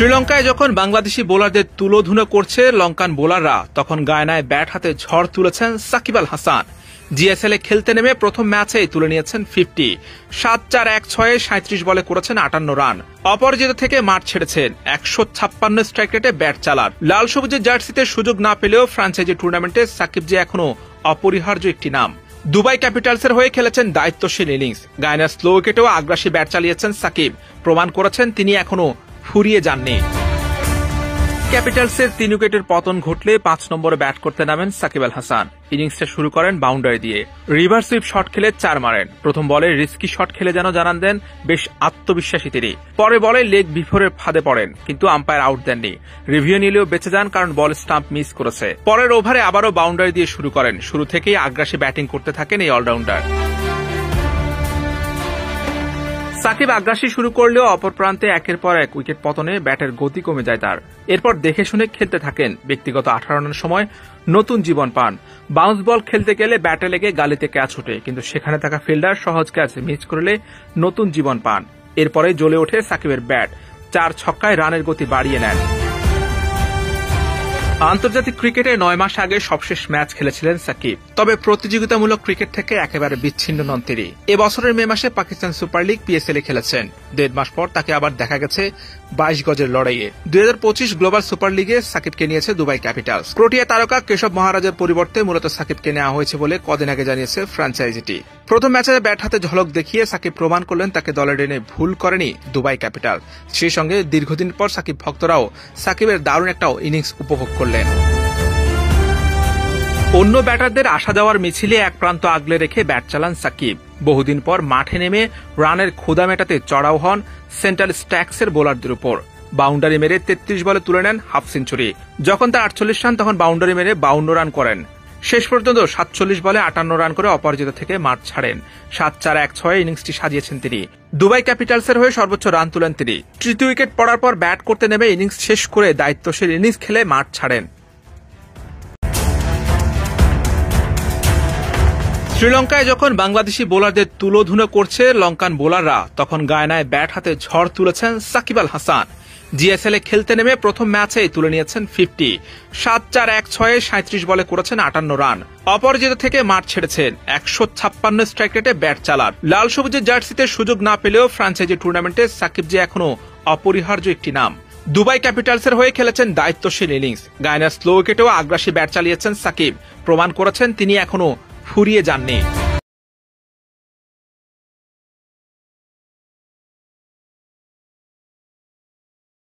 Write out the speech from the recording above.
শ্রীলঙ্কায় যখন বাংলাদেশি বোলারদের তুলোধুনো করছে লঙ্কান বোলাররা, তখন গায়নায় ব্যাট হাতে ঝড় তুলেছেন সাকিব আল হাসান। জিএসএল এ খেলতে নেমে প্রথম ম্যাচেই তুলে নিয়েছেন 50। 7-4-1-6-এ 37 বলে করেছেন 58 রান। অপরাজিত থেকে মাঠ ছেড়েছেন। 156 স্ট্রাইক রেটে ব্যাট চালান। লাল সবুজের জার্সিতে সুযোগ না পেলেও ফ্র্যাঞ্চাইজি টুর্নামেন্টে সাকিব যে এখনো অপরিহার্য একটি নাম। দুবাই ক্যাপিটালসের হয়ে খেলেছেন দায়িত্বশীল ইনিংস। গায়নার স্লো উইকেটেও আগ্রাসী ব্যাট চালিয়েছেন সাকিব। প্রমাণ করেছেন তিনি এখনো ফুরিয়ে যাননি। ক্যাপিটালসের 3 উইকেটের পতন ঘটলে 5 নম্বরে ব্যাট করতে নামেন সাকিব আল হাসান। ইনিংসটা শুরু করেন বাউন্ডারি দিয়ে। রিভার্স সুইপ শট খেলে 4 মারেন। প্রথম বলে রিস্কি শট খেলে যেন জানান দেন বেশ আত্মবিশ্বাসী তিনি। পরে বলে লেগ বিফোরের ফাঁদে পড়েন, কিন্তু আম্পায়ার আউট দেননি। রিভিউ নিলেও বেঁচে যান, কারণ বল স্টাম্প মিস করেছে। পরের ওভারে আবারও বাউন্ডারি দিয়ে শুরু করেন। শুরু থেকেই আগ্রাসী ব্যাটিং করতে থাকেন এই অলরাউন্ডার। সাকিব আগ্রাসী শুরু করলেও অপর প্রান্তে একের পর এক উইকেট পতনে ব্যাটের গতি কমে যায় তার। এরপর দেখে শুনে খেলতে থাকেন। ব্যক্তিগত 18 রানের সময় নতুন জীবন পান। বাউন্স বল খেলতে গেলে ব্যাটে লেগে গালিতে ক্যাচ ওঠে, কিন্তু সেখানে থাকা ফিল্ডার সহজ ক্যাচ মিস করলে নতুন জীবন পান। এরপরে জ্বলে ওঠে সাকিবের ব্যাট। 4 ছক্কায় রানের গতি বাড়িয়ে নেন। আন্তর্জাতিক ক্রিকেটে 9 মাস আগে সবশেষ ম্যাচ খেলেছিলেন সাকিব। তবে প্রতিযোগিতামূলক ক্রিকেট থেকে একেবারে বিচ্ছিন্ন নন তিনি। এবছরের মে মাসে পাকিস্তান সুপার লিগ PSL এ খেলেছেন। 1.5 মাস পর তাকে আবার দেখা গেছে 22 গজের লড়াইয়ে। 2025 গ্লোবাল সুপার লিগে সাকিবকে নিয়েছে দুবাই ক্যাপিটালস। প্রোটিয়া তারকা কেশব মহারাজের পরিবর্তে মূলত সাকিবকে নেওয়া হয়েছে বলে কদিন আগে জানিয়েছে ফ্র্যাঞ্চাইজিটি। প্রথম ম্যাচে ব্যাট হাতে ঝলক দেখিয়ে সাকিব প্রমাণ করলেন তাকে দলে টেনে ভুল করেনি দুবাই ক্যাপিটাল। সেই সঙ্গে দীর্ঘদিন পর সাকিব ভক্তরাও সাকিবের দারুণ একটা ইনিংস উপভোগ করলেন। অন্য ব্যাটারদের আসা যাওয়ার মিছিলে এক প্রান্ত আগলে রেখে ব্যাট চালান সাকিব। বহুদিন পর মাঠে নেমে রানের ক্ষুধা মেটাতে চড়াও হন সেন্ট্রাল স্ট্যাক্সের বোলারদের উপর। বাউন্ডারি মেরে 33 বলে তুলে নেন হাফ সেঞ্চুরি। যখন তার 48 রান, তখন বাউন্ডারি মেরে 52 রান করেন। শেষ পর্যন্ত 47 বলে 58 রান করে অপরাজিত থেকে মাঠ ছাড়েন। 7-4-1-6 ইনিংসটি সাজিয়েছেন তিনি। দুবাই ক্যাপিটালসের হয়ে সর্বোচ্চ রান তুলেন তিনি। তৃতীয় উইকেট পড়ার পর ব্যাট করতে নেমে ইনিংস শেষ করে দায়িত্বশীল ইনিংস খেলে মাঠ ছাড়েন। শ্রীলঙ্কায় যখন বাংলাদেশি বোলারদের তুলোধুনো করছে লঙ্কান বোলাররা, তখন গায়নায় ব্যাট হাতে ঝড় তুলেছেন সাকিব আল হাসান। জিএসএল এ খেলতে নেমে প্রথম ম্যাচেই তুলে নিয়েছেন 50। 7-4-1-6-এ 37 বলে করেছেন 58 রান। অপরাজিত থেকে মাঠ ছেড়েছেন। 156 স্ট্রাইক রেটে ব্যাট চালান। লাল সবুজের জার্সিতে সুযোগ না পেলেও ফ্র্যাঞ্চাইজি টুর্নামেন্টে সাকিব যে এখনো অপরিহার্য একটি নাম। দুবাই ক্যাপিটালসের হয়ে খেলেছেন দায়িত্বশীল ইনিংস। গায়নার স্লো উইকেটেও আগ্রাসী ব্যাট চালিয়েছেন সাকিব। প্রমাণ করেছেন তিনি এখনো ফুরিয়ে যাননি।